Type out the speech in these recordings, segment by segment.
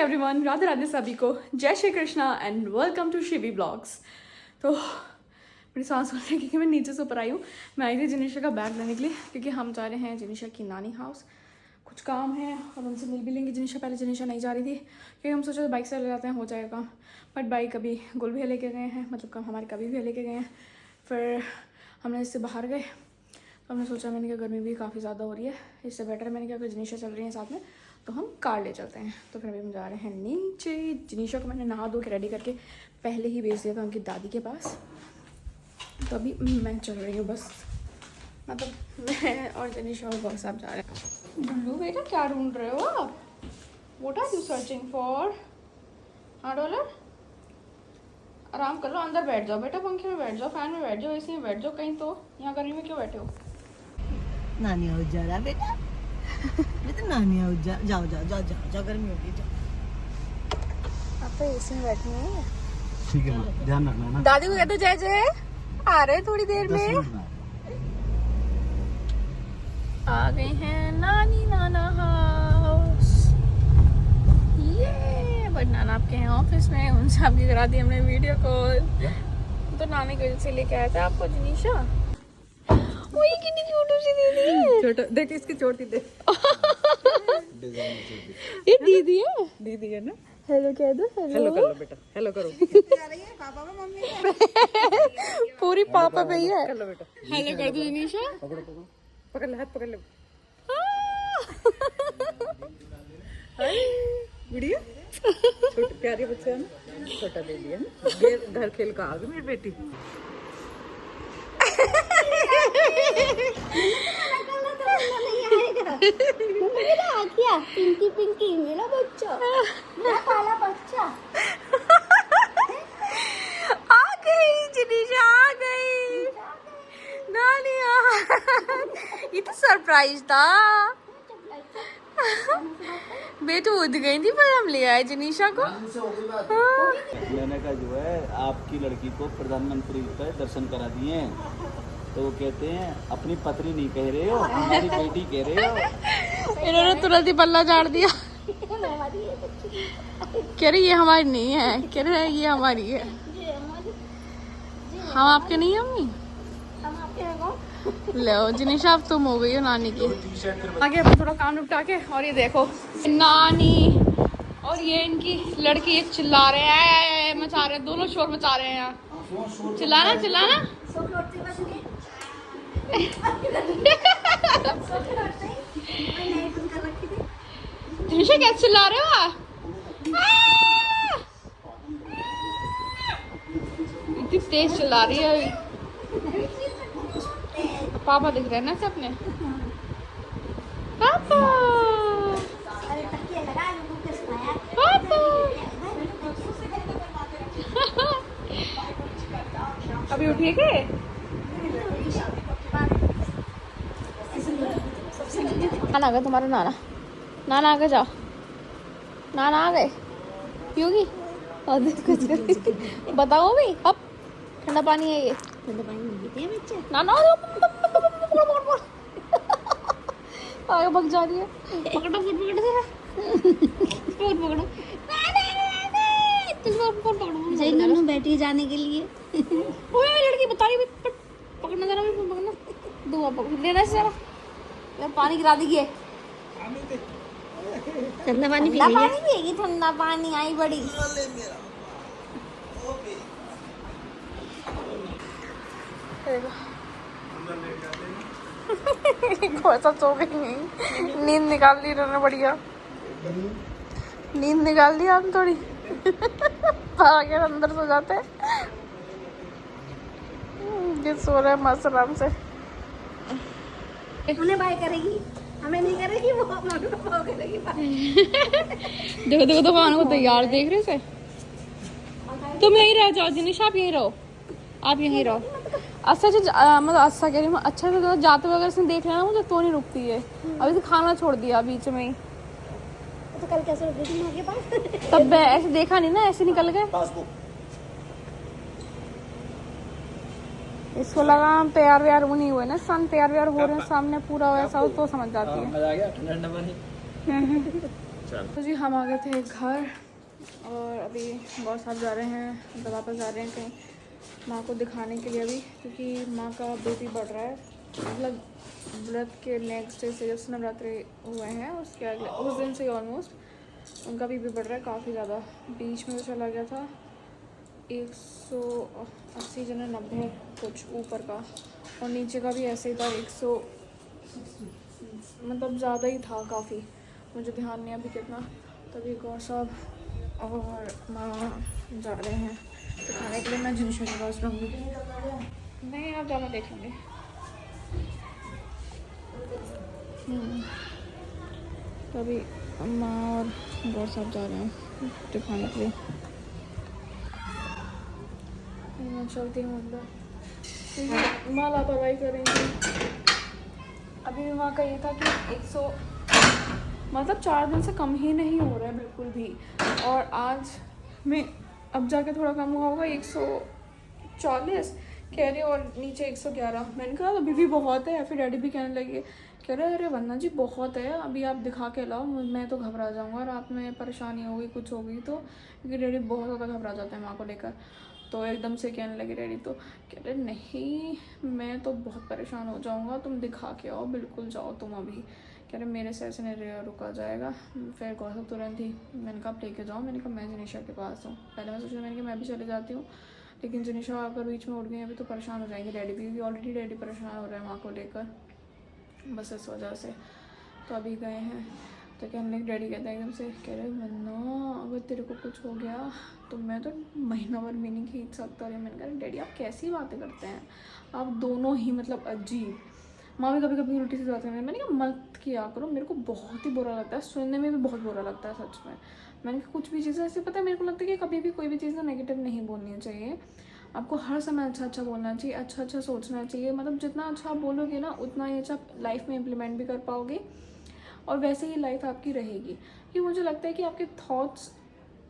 Everyone, Radhe Radhe सभी को, जय Shri Krishna and welcome to Shivi blogs. तो मेरी सांस होने क्योंकि मैं नीचे से ऊपर आई हूँ। मैं आई थी जिनिशा का बैग लेने के लिए क्योंकि हम जा रहे हैं जिनिशा की नानी हाउस। कुछ काम है और उनसे मिल भी लेंगे। जिनिशा पहले जिनिशा नहीं जा रही थी क्योंकि हम सोचा बाइक से ले जाते हैं, हो जाएगा काम। बट बाइक अभी गुल भैया लेके गए हैं, मतलब हमारे कभी भी लेके गए हैं। फिर हमने इससे बाहर गए तो हमने सोचा, मैंने कहा गर्मी भी काफ़ी ज़्यादा हो रही है, इससे बेटर मैंने कहा अगर जिनिशा चल रही है साथ में तो हम कार ले चलते हैं। तो फिर अभी हम जा रहे हैं नीचे। जिनिशा को मैंने नहा धो के रेडी करके पहले ही भेज दिया था उनकी दादी के पास। तो अभी मैं चल रही हूँ बस, मतलब मैं और जिनिशा और बॉस साहब जा रहे हैं। डुल्लू बेटा क्या ढूंढ रहे हो आप? What are you searching for? हाँ डॉलर, आराम कर लो, अंदर बैठ जाओ बेटा, पंखे में बैठ जाओ, फैन में बैठ जाओ, एसी में बैठ जाओ कहीं। तो यहाँ गर्मी में क्यों बैठे हो? नानी हाउस जा रहा बेटा। बेटा नानी हाउस जाओ जाओ जाओ जाओ जाओ, गर्मी होगी जाओ। आप तो एसी में बैठे हैं। ठीक है, ध्यान रखना ना। दादी को कहते जय जय, आ रहे थोड़ी देर में। आ गए हैं नानी नाना हाउस। ये बट नाना आपके हैं ऑफिस में, उनसे आपकी करा दी हमने वीडियो कॉल। तो नानी की वजह से लेके आया था आपको जिनिशा। वही कितनी क्यूट सी दीदी है। छोटा देख, इसकी चोटी देख। ये दीदी है, दीदी है ना। हेलो कह दो, हेलो कर लो बेटा, हेलो करो। पापा का मम्मी पूरी पापा पे ही है। कर लो बेटा, हेलो कर दो जिनिशा। पकड़ो पकड़ो, पकड़ ले, हाथ पकड़ ले। वीडियो छोटे प्यारे बच्चे है ना, छोटा बेबी है ना, ये घर खेल का आ गई मेरी बेटी। पिंकी पिंकी मेरा बच्चा, मेरा काला बच्चा। आ गई जिनिशा, आ गई नानी। ये तो सरप्राइज था। बेटू उठ गई थी पर हम ले आए जिनिशा को। मैंने कहा जो है आपकी लड़की को प्रधानमंत्री पर दर्शन करा दिए हैं, तो वो कहते हैं अपनी पत्नी नहीं कह रहे हो, हमारी बेटी कह रहे हो। इन्होंने तुरंत ही पल्ला झाड़ दिया। कह रही ये हमारी नहीं है, कह रहे ये हमारी है। हम आपके नहीं है मम्मी। लो जिनिशा अब तुम हो गई हो नानी की। आगे अपन थोड़ा काम निपटा के, और ये देखो नानी और ये इनकी लड़की एक चिल्ला रहे हैं, मचा रहे हैं, दोनों शोर मचा रहे हैं यहाँ। चिल्लाना चिल्लाना। जिनिशा कैसे चिल्ला रहे हो आप? इतनी तेज चिल्ला रही है। पापा दिख रहे हैं ना सबने। पापा पापा। अभी उठिए के नाना आ गए तुम्हारा। नाना नाना आ गए, जाओ नाना आ गए। पियोगी? बताओ भी। अब ठंडा पानी है ये, ठंडा पानी नहीं पीते हैं बच्चे। नाना आगे भग जा रही है। पकड़ो पकड़ो बैठी जाने के लिए। लड़की बता रही, पकड़ना जरा, पकड़ना दुआ पकड़ लेना से जरा। पानी गिरा दीजिए। ठंडा पानी पिएगी, ठंडा पानी आई बड़ी। ऐसा सो गई नहीं, नींद निकाल ली इन्होंने बढ़िया। नींद निकाल ली हम थोड़ी। आगे अंदर सो जाते हैं। ये सो रहे मस्त आराम से। उन्हें बाय करेगी, हमें नहीं करेगी, वो करेगी। देखो देखो तो खाने को तैयार देख रहे थे। तुम यहीं रह जाओ जिनिशा, आप यहीं रहो, आप यहीं रहो। अच्छा मतलब अच्छा कह रही हूँ, अच्छा से जाते वगैरह से देख लेना, मुझे तो नहीं रुकती है। अभी तो खाना छोड़ दिया बीच में ही। तो कल कैसे रुक गई तुम्हारे पास? तब ऐसे देखा नहीं ना, ऐसे निकल गए। इसको लगा हम तैयार व्यार वो नहीं हुए ना, सन तैयार व्यार हो रहे हैं सामने पूरा वैसा हो तो समझ जाती है। मजा आ गया, ठंडा ठंडा पानी। चल तो जी हम आ गए थे घर और अभी गौर साहब जा रहे हैं, मतलब वापस जा रहे हैं कहीं माँ को दिखाने के लिए अभी, क्योंकि माँ का बीपी बढ़ रहा है। मतलब व्रत के नेक्स्ट डे से जब से नवरात्रि हुए हैं उसके अगले उस दिन से ऑलमोस्ट उनका बीपी बढ़ रहा है काफ़ी ज़्यादा। बीच में तो चला गया था 180 जने 90 कुछ ऊपर का, और नीचे का भी ऐसे ही था 100, मतलब ज़्यादा ही था काफ़ी, मुझे ध्यान नहीं अभी कितना। तभी गौर साहब और माँ जा रहे हैं दिखाने के लिए। मैं जिनिशा के पास रहूँगी। नहीं आप ज़्यादा देख लेंगे। तभी माँ और गौर साहब जा रहे हैं दिखाने के लिए। मैं चलती हूँ अंदर। माँ लापरवाही कर रही थी। अभी भी माँ का ये था कि 100 मतलब 4 दिन से कम ही नहीं हो रहा है बिल्कुल भी, और आज में अब जाके थोड़ा कम हुआ होगा 140 कह रहे, और नीचे 111। मैंने कहा अभी भी बहुत है। फिर डैडी भी कहने लगे, कह रहे अरे वंदना जी बहुत है, अभी आप दिखा के लाओ, मैं तो घबरा जाऊँगा, रात में परेशानी होगी कुछ होगी तो, क्योंकि डैडी बहुत ज़्यादा घबरा जाते हैं माँ को लेकर। तो एकदम से कहने लगे डैडी, तो कह रहे नहीं मैं तो बहुत परेशान हो जाऊँगा, तुम दिखा के आओ, बिल्कुल जाओ तुम अभी। कह रहे मेरे से ऐसे नहीं रुका जाएगा। फिर गौरव तुरंत ही, मैंने कहा आप लेके जाओ। मैंने कहा मैं जिनिशा के पास हूँ। पहले मैं सोचा मैंने कि मैं भी चले जाती हूँ, लेकिन जिनिशा अगर बीच में उठ गई अभी तो परेशान हो जाएंगे डैडी भी, ऑलरेडी डैडी परेशान हो रहे हैं माँ को लेकर बस इस वजह से। तो अभी गए हैं तो कहने लगे, डैडी कहते हैं एकदम से, कह रहे वरना अगर तेरे को कुछ हो गया तो मैं तो महीना भर में नहीं खींच सकता। और मैंने कहा डैडी आप कैसी बातें करते हैं, आप दोनों ही मतलब अजीब। माँ भी कभी कभी उल्टी सी बातें करती है। मैंने कहा मत किया करो, मेरे को बहुत ही बुरा लगता है, सुनने में भी बहुत बुरा लगता है सच में। मैंने कहा कुछ भी चीज़ें ऐसे, पता है मेरे को लगता है कि कभी भी कोई भी चीज़ ना नेगेटिव नहीं बोलनी चाहिए। आपको हर समय अच्छा अच्छा बोलना चाहिए, अच्छा अच्छा सोचना चाहिए। मतलब जितना अच्छा आप बोलोगे ना उतना ही अच्छा लाइफ में इम्प्लीमेंट भी कर पाओगे, और वैसे ही लाइफ आपकी रहेगी। क्योंकि मुझे लगता है कि आपके थॉट्स,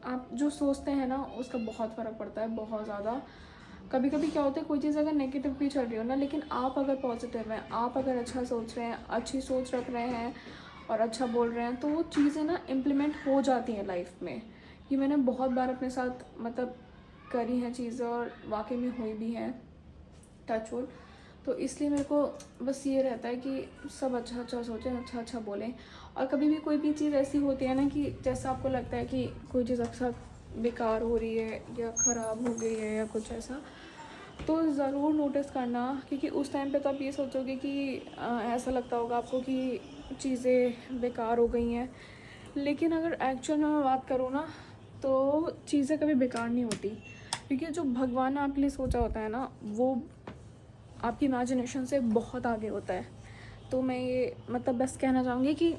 आप जो सोचते हैं ना उसका बहुत फ़र्क पड़ता है, बहुत ज़्यादा। कभी कभी क्या होता है कोई चीज़ अगर नेगेटिव भी चल रही हो ना, लेकिन आप अगर पॉजिटिव हैं, आप अगर अच्छा सोच रहे हैं, अच्छी सोच रख रहे हैं और अच्छा बोल रहे हैं, तो वो चीज़ें ना इम्प्लीमेंट हो जाती हैं लाइफ में। ये मैंने बहुत बार अपने साथ मतलब करी हैं चीज़ें और वाकई में हुई भी हैं, टचवुड। तो इसलिए मेरे को बस ये रहता है कि सब अच्छा अच्छा सोचें, अच्छा अच्छा बोलें। और कभी भी कोई भी चीज़ ऐसी होती है ना कि जैसा आपको लगता है कि कोई चीज़ अक्सर बेकार हो रही है या ख़राब हो गई है या कुछ ऐसा, तो ज़रूर नोटिस करना। क्योंकि उस टाइम पे तो आप ये सोचोगे कि ऐसा लगता होगा आपको कि चीज़ें बेकार हो गई हैं, लेकिन अगर एक्चुअल में मैं बात करूँ ना तो चीज़ें कभी बेकार नहीं होती। क्योंकि जो भगवान ने आपके लिए सोचा होता है ना वो आपकी इमेजिनेशन से बहुत आगे होता है। तो मैं ये मतलब बस कहना चाहूँगी कि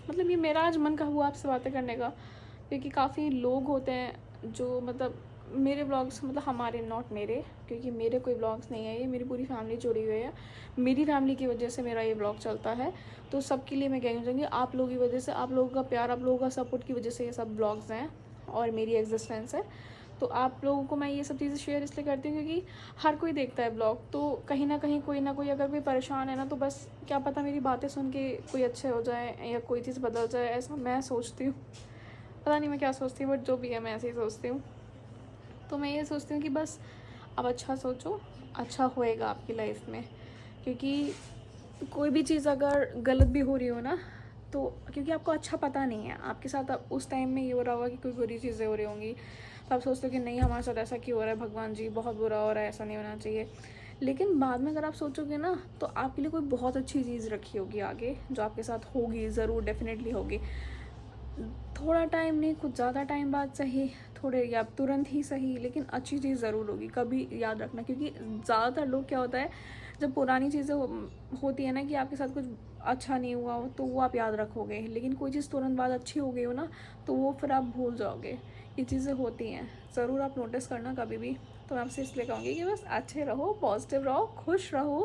मतलब ये मेरा आज मन का हुआ आपसे बातें करने का, क्योंकि काफ़ी लोग होते हैं जो मतलब मेरे ब्लॉग्स, मतलब हमारे, नॉट मेरे, क्योंकि मेरे कोई ब्लॉग्स नहीं है, ये मेरी पूरी फैमिली जुड़ी हुई है। मेरी फैमिली की वजह से मेरा ये ब्लॉग चलता है। तो सबके लिए मैं कहना चाहूँगी आप लोगों की वजह से, आप लोगों का प्यार, आप लोगों का सपोर्ट की वजह से ये सब ब्लॉग्स हैं और मेरी एग्जिस्टेंस है। तो आप लोगों को मैं ये सब चीज़ें शेयर इसलिए करती हूँ क्योंकि हर कोई देखता है ब्लॉग, तो कहीं ना कहीं कोई ना कोई अगर कोई परेशान है ना, तो बस क्या पता मेरी बातें सुन के कोई अच्छे हो जाए या कोई चीज़ बदल जाए, ऐसा मैं सोचती हूँ। पता नहीं मैं क्या सोचती हूँ, बट जो भी है मैं ऐसे ही सोचती हूँ। तो मैं ये सोचती हूँ कि बस अब अच्छा सोचो, अच्छा होएगा आपकी लाइफ में। क्योंकि कोई भी चीज़ अगर गलत भी हो रही हो ना, तो क्योंकि आपको अच्छा पता नहीं है आपके साथ अब उस टाइम में ये हो रहा होगा कि कोई बुरी चीज़ें हो रही होंगी, तो आप सोचते हो कि नहीं हमारे साथ ऐसा क्यों हो रहा है, भगवान जी बहुत बुरा हो रहा है, ऐसा नहीं होना चाहिए। लेकिन बाद में अगर आप सोचोगे ना तो आपके लिए कोई बहुत अच्छी चीज़ रखी होगी आगे, जो आपके साथ होगी, ज़रूर डेफिनेटली होगी। थोड़ा टाइम नहीं, कुछ ज़्यादा टाइम बाद सही, थोड़े या तुरंत ही सही, लेकिन अच्छी चीज़ ज़रूर होगी, कभी याद रखना। क्योंकि ज़्यादातर लोग क्या होता है, जब पुरानी चीज़ें होती है ना कि आपके साथ कुछ अच्छा नहीं हुआ हो तो वो आप याद रखोगे, लेकिन कोई चीज़ तुरंत बाद अच्छी हो गई हो ना तो वो फिर आप भूल जाओगे। ये चीज़ें होती हैं, ज़रूर आप नोटिस करना कभी भी। तो मैं आपसे इसलिए कहूँगी कि बस अच्छे रहो, पॉजिटिव रहो, खुश रहो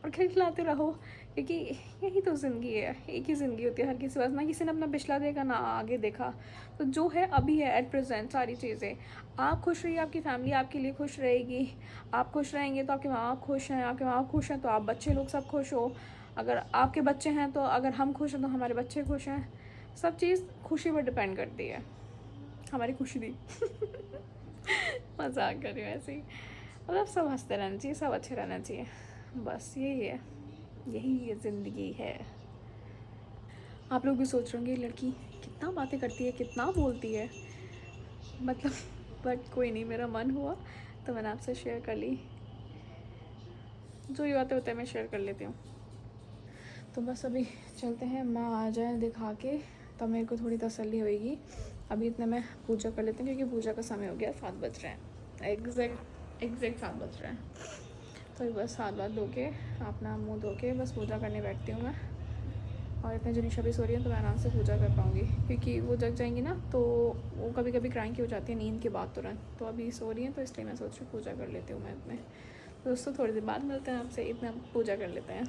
और खिलखिलाते रहो। क्योंकि यही तो ज़िंदगी है, एक ही ज़िंदगी होती है हर किसी पास, ना किसी ने अपना पिछला देखा ना आगे देखा। तो जो है अभी है, एट प्रेजेंट सारी चीज़ें। आप खुश रहिए, आपकी फैमिली आपके लिए खुश रहेगी, आप खुश रहेंगे तो आपके माँ बाप खुश हैं, आपके माँ बाप खुश हैं तो आप बच्चे लोग सब खुश हो, अगर आपके बच्चे हैं तो अगर हम खुश हैं तो हमारे बच्चे खुश हैं। सब चीज़ खुशी पर डिपेंड करती है, हमारी खुशी दी मजाक कर रही हूँ ऐसे ही, मतलब सब हंसते रहना चाहिए, सब अच्छे रहना चाहिए, बस यही है, यही ये ज़िंदगी है। आप लोग भी सोच रहे होंगे लड़की कितना बातें करती है, कितना बोलती है, मतलब बट कोई नहीं, मेरा मन हुआ तो मैंने आपसे शेयर कर ली, जो ये बातें होते हैं मैं शेयर कर लेती हूँ। तो बस अभी चलते हैं, माँ आ जाए दिखा के तब मेरे को थोड़ी तसल्ली होएगी। अभी इतने में पूजा कर लेते हैं क्योंकि पूजा का समय हो गया, 7 बज रहे हैं, एग्जैक्ट 7 बज रहे हैं। तो अभी बस हाथ धो के अपना मुंह धो के बस पूजा करने बैठती हूँ मैं, और इतने जनीशा भी सो रही है तो मैं आराम से पूजा कर पाऊँगी, क्योंकि वो जग जाएंगी ना तो वो कभी कभी क्राइंग की हो जाती है नींद के बाद तुरंत, तो अभी सो रही हैं तो इसलिए मैं सोच रही हूँ पूजा कर लेती हूँ मैं इतने। दोस्तों थोड़ी देर बाद मिलते हैं आपसे, इतना पूजा कर लेते हैं।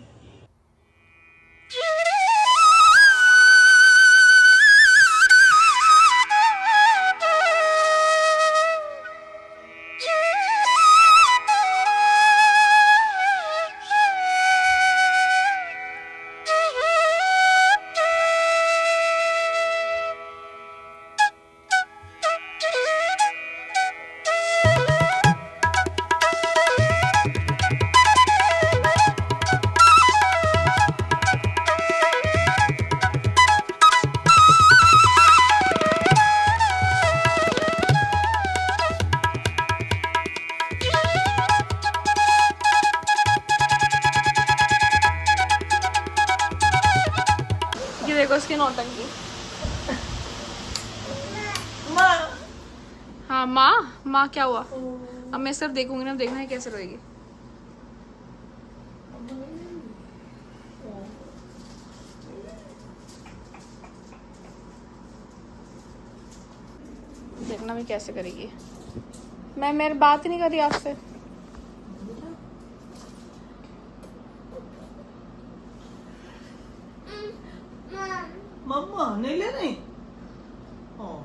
ये देखो उसकी नौटंकी। हाँ माँ क्या हुआ? अब मैं सिर्फ देखूंगी ना, देखना है कैसे रोएगी। देखना भी कैसे करेगी। मैं मेरी बात ही नहीं कर रही आपसे। मम्मा नहीं ले रही, हाँ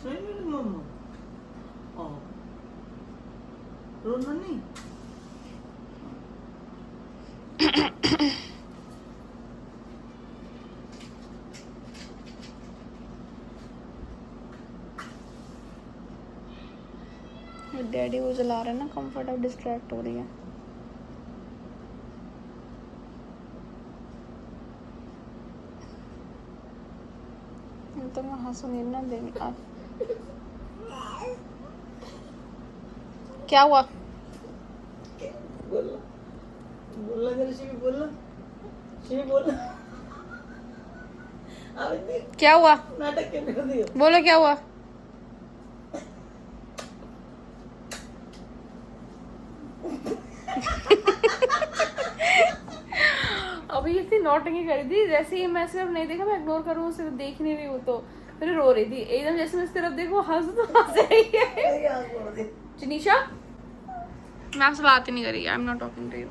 नहीं ले रही मम्मा, हाँ रोना नहीं। डैडी वो जला रहे हैं ना कंफर्ट, अब डिस्ट्रैक्ट हो रही है। तो मैं हंसूंगी ना, देंगे आप। क्या हुआ? बोलना बोलना जरा, शिवी बोलना, शिवी बोलना। क्या हुआ? नाटक करने को दियो। बोलो क्या हुआ? अभी इतनी नौटंकी करी थी, जैसे ही मैं सिर्फ नहीं देखा, मैं इग्नोर करूँ, सिर्फ देख नहीं रही हूँ तो फिर रो रही थी एकदम, जैसे मैं इस तरफ देखो हंस रही है। जनीशा मैं आपसे बात ही नहीं करी, I am not talking to you.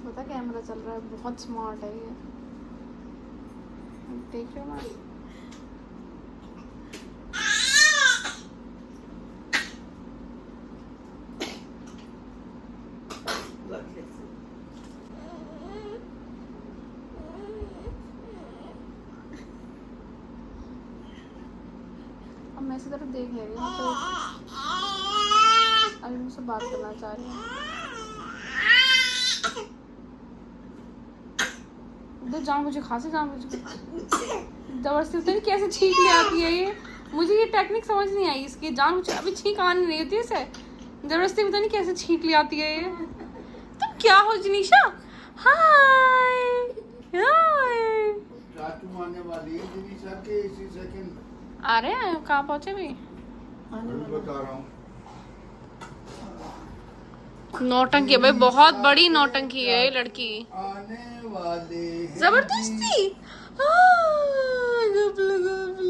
पता कैमरा चल रहा है, बहुत स्मार्ट है ये, देख रहे हो ना। अब मैं इसी तरफ देख रही हूँ तो अभी मुझसे बात करना चाह रही हूँ। जान मुझे खांसी, जान मुझे जबरदस्ती होती है, कैसे छींक ले आती है ये, मुझे ये टेक्निक समझ नहीं आई इसकी। जान मुझे अभी छींक आ नहीं रही होती है इसे, जबरदस्ती पता नहीं कैसे छींक ले आती है ये। तुम क्या हो जनीशा? हाय हाय, आने वाली है जनीशा के इसी सेकंड। आ रहे हैं? कहाँ पहुँचे भी? बता रहा हूँ, नौटंकी है भाई, बहुत बड़ी नौटंकी है ये लड़की, आने वाले हैं। जबरदस्ती।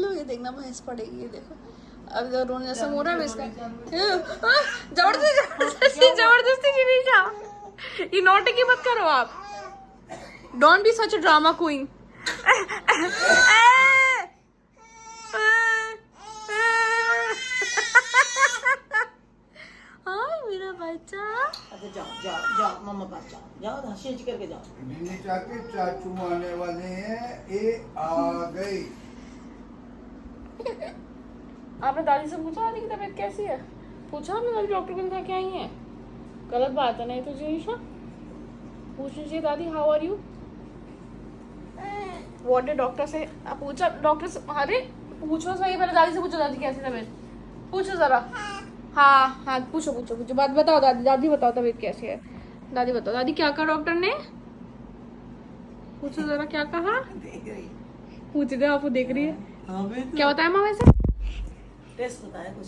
ये देखना भैंस पड़ेगी, ये देखो अब तो रोने जैसा हो रहा है इसका। जबरदस्ती जबरदस्ती जनीशा, ये नौटंकी मत करो आप, don't be such a drama queen. हाँ मेरा बच्चा। अच्छा जाओ जाओ जाओ मम्मा पास जाओ जाओ हंसी करके जाओ। जिनिशा के चाचू आने वाले हैं, ये आ गई। आपने दादी से पूछा दादी की तबीयत कैसी है? पूछा आपने दादी डॉक्टर को दिखा के आई है? गलत बात है नहीं तो जिनिशा पूछनी चाहिए दादी how are you. What did doctor से पूछा डॉक्टर से? अरे पूछो सही पहले दादी से पूछो दादी कैसी तबीयत पूछो जरा। हाँ हाँ पूछो पूछो पूछो बात बताओ दादी। दादी बताओ तबीयत कैसी है? दादी बताओ दादी क्या कहा डॉक्टर ने? पूछो जरा क्या कहा? देख रही पूछ रहे आपको देख रही है। हाँ बे क्या बताया माँ वैसे? टेस्ट बताया कुछ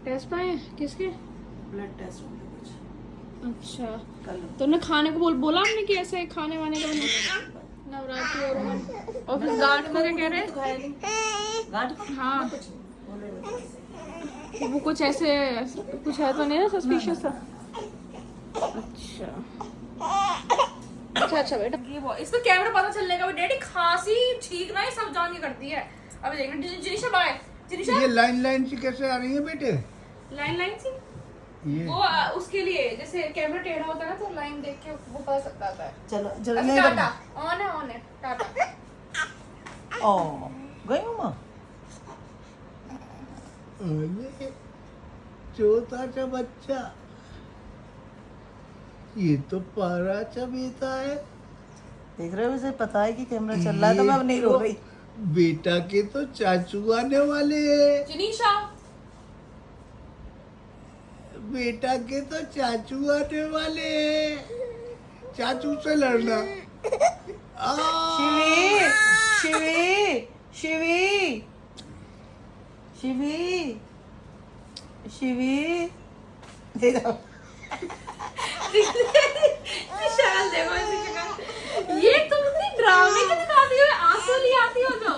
टेस्ट पाए किसके? ब्लड टेस्ट होंगे कुछ अच्छा कल। तो उन्हें खाने को बोला आपने कि ऐसे खाने वाने का नवरात्रि और फिर गांठ का क्या कह रहे तो खाया नहीं गांठ हाँ कुछ नहीं बोले वो कुछ ऐसे कुछ है तो नहीं ना सस्पिशियस सा? अच्छा अच्छा बेटा ये वो इसमें कैमरा पता चलने का डैडी खांसी ठीक ना ये सब जान के करती है। अभी देखना जिनिशा बाय जिनिशा ये लाइन लाइन से कैसे आ रही है बेटे? लाइन लाइन सी ये वो उसके लिए जैसे कैमरा टेढ़ा होता है ना तो लाइन देख के वो पता सकता है। चलो चलो अच्छा नहीं टाटा ऑन है टाटा। ओ गई मम्मा अरे छोटा सा बच्चा, ये तो पारा सा बेटा है। देख रहे हो उसे पता है कि कैमरा चल रहा है तो मैं अब नहीं रो रही। बेटा के तो चाचू आने वाले हैं। जिनिशा बेटा के तो चाचू आने वाले हैं। चाचू से लड़ना। आ! शिवी शिवी शिवी शिवी शिवी दे दो। विशाल देखो ऐसे क्या ये तुम इतनी ड्रामे क्यों दिखाती हो? आंसू ले आती हो जो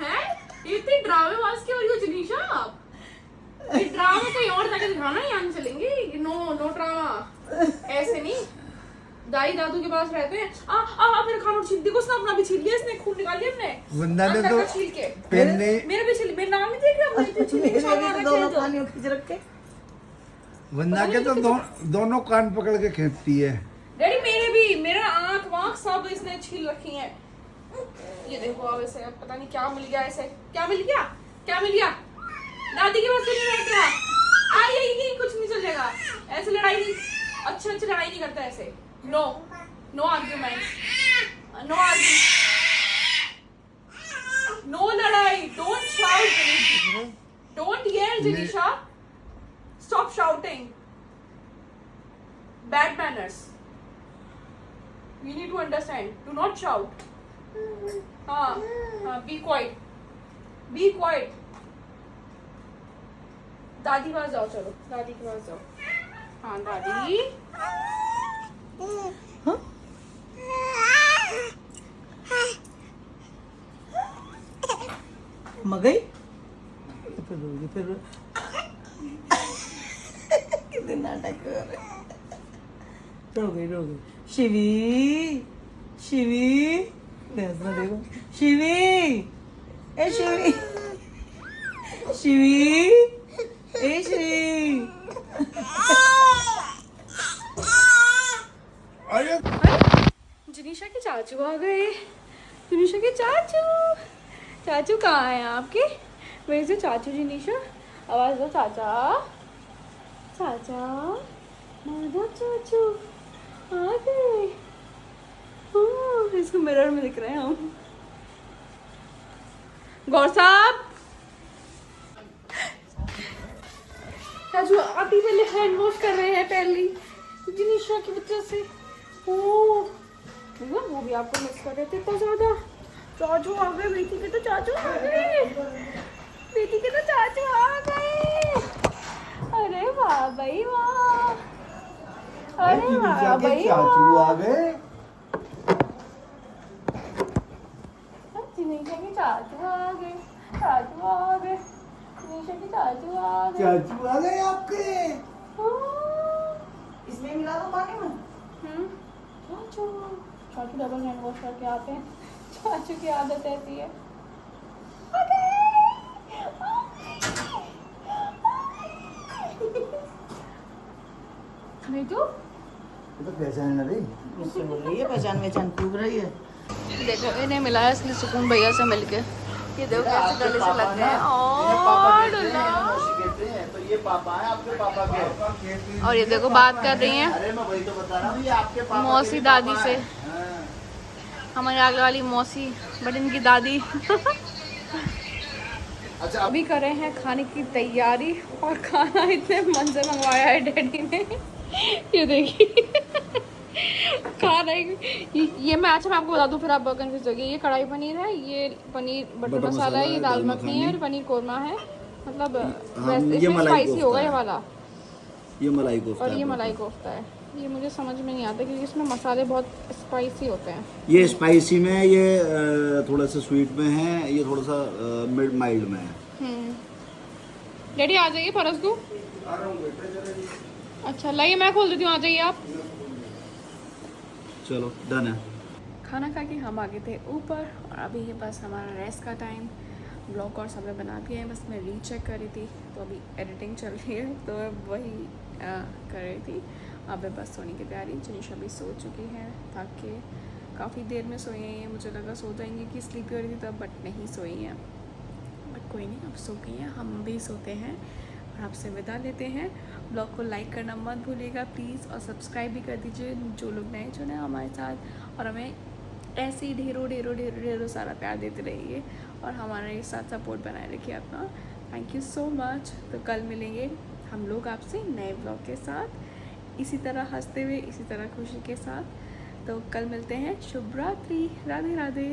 हैं ये इतनी ड्रामेबाज क्यों हो रही हो जिनिशा आप? ये ड्रामा कहीं और जाके दिखाना यहाँ नहीं चलेंगे। नो नो ड्रामा ऐसे नहीं। दाई दादू के पास रहते हैं। आ मेरे खाना छील दी उसने अपना भी छील लिया इसने खून निकाल लिया अपने वंदा ने अंदर तो का छील के पेन्ने मेरे भी छील मेरा नाम नहीं देख रहा अपने छील मेरे निशान भी मार तो के दोनों खेल दो। पानी खींच रख के वंदा के तो दोनों कान पकड़ के खींचती है। डैडी मेरे भी मेरा आंख वाँख सब इसने छील रखी है। ये देखो अब ऐसे अब पता नहीं क्या मिल गया ऐसे क्या मिल गया दादी के पास क्यों नहीं रहते आप? आई नहीं कुछ नहीं चलेगा ऐसे लड़ाई नहीं अच्छे लड़ाई नहीं करता ऐसे। नो आर्ग्यूमेंट नो लड़ाई don't shout don't yell Jinisha stop shouting bad manners you need to understand do not shout be quiet दादी के पास जाओ चलो दादी के पास जाओ। हाँ दादी मगई फिर रोगी फिर कितने नाटक कर रहे। रो गई शिवी हंसना देखो शिवी ए शिवी ए शिवी अरे जिनिशा के चाचू आ गए। जिनिशा के चाचू कहाँ हैं आपके? वैसे से चाचू जिनिशा आवाज दो चाचा माधव चाचू आ गए। इसको मिरर में दिख रहे हैं हम। गौर साहब चाचू आती पहले हैंड वॉश कर रहे हैं पहली जिनिशा की वजह से। वो भी आपको मिस कर रहे थे इतना ज्यादा। चाचू आ गए बेटी के तो चाचू आ गए अरे वाह भाई वाह अरे वाह भाई चाचू आ गए। जिनिशा के चाचू आ गए जिनिशा के चाचू आ गए। चाचू आ गए आपके। इसमें मिला दो पानी में चाचू डबल हैंड वॉश करके आते हैं। चाचू की आदत ऐसी है। नहीं तो तो पहचान ना रही। मुझसे बोल रही है पहचान फूक रही है। देखो इन्हें मिला है असली सुकून भैया से मिलके। ये देखो कैसे आपके गले से पापा लग रहे हैं। ना, इन्हें पापा और कहते हैं, मौसी कहते हैं, तो ये पापा है आपके पापा के। और ये देखो बात कर रही हैं अरे मैं वही तो बता रहा हूँ, ये आपके पापा के मौसी भी दादी पापा से। हैं। हाँ। हमारे आगे वाली मौसी बट इनकी दादी। अच्छा अभी कर रहे हैं खाने की तैयारी और खाना इतने मन से मंगवाया है डैडी ने। ये देखिए खाना ये मैं अच्छा मैं आपको बता दूं फिर आप कंफ्यूज होगी। ये कढ़ाई पनीर है, ये पनीर बटर मसाला है, ये दाल मखनी है और पनीर कोरमा है। मतलब इसमें स्पाइसी होगा ये वाला। ये मलाई कोफ्ता और ये है। मलाई कोफ्ता है। ये मुझे समझ में नहीं आता क्योंकि इसमें मसाले बहुत स्पाइसी होते हैं। ये स्पाइसी में है, ये थोड़ा सा स्वीट में है, ये थोड़ा सा मिड माइल्ड में है। डैडी आ जाइए, परस दूं? अच्छा लाइए मैं खोल देती हूँ, आ जाइए आप। चलो डन है। खाना खा के हम आ गए थे ऊपर और अभी है बस हमारा रेस्ट का टाइम। ब्लॉग और सब ने बना दिया है, बस मैं रीचेक कर रही थी तो अभी एडिटिंग चल रही है तो वही कर रही थी। अब बस सोने की तैयारी। जनीशा भी सो चुकी है, थक के काफ़ी देर में सोई हैं। मुझे लगा सो जाएंगी कि स्लीपी हो रही थी तब, बट नहीं सोई हैं। बट कोई नहीं, अब सो गई हैं, हम भी सोते हैं और आपसे विदा लेते हैं। ब्लॉग को लाइक करना मत भूलिएगा प्लीज़, और सब्सक्राइब भी कर दीजिए जो लोग नए जुड़े हैं हमारे साथ। और हमें ऐसे ही ढेरों सारा प्यार देते रहिए और हमारे साथ सपोर्ट बनाए रखिए अपना। Thank you so much. तो कल मिलेंगे हम लोग आपसे नए ब्लॉग के साथ, इसी तरह हंसते हुए, इसी तरह खुशी के साथ। तो कल मिलते हैं। शुभ रात्रि, राधे राधे।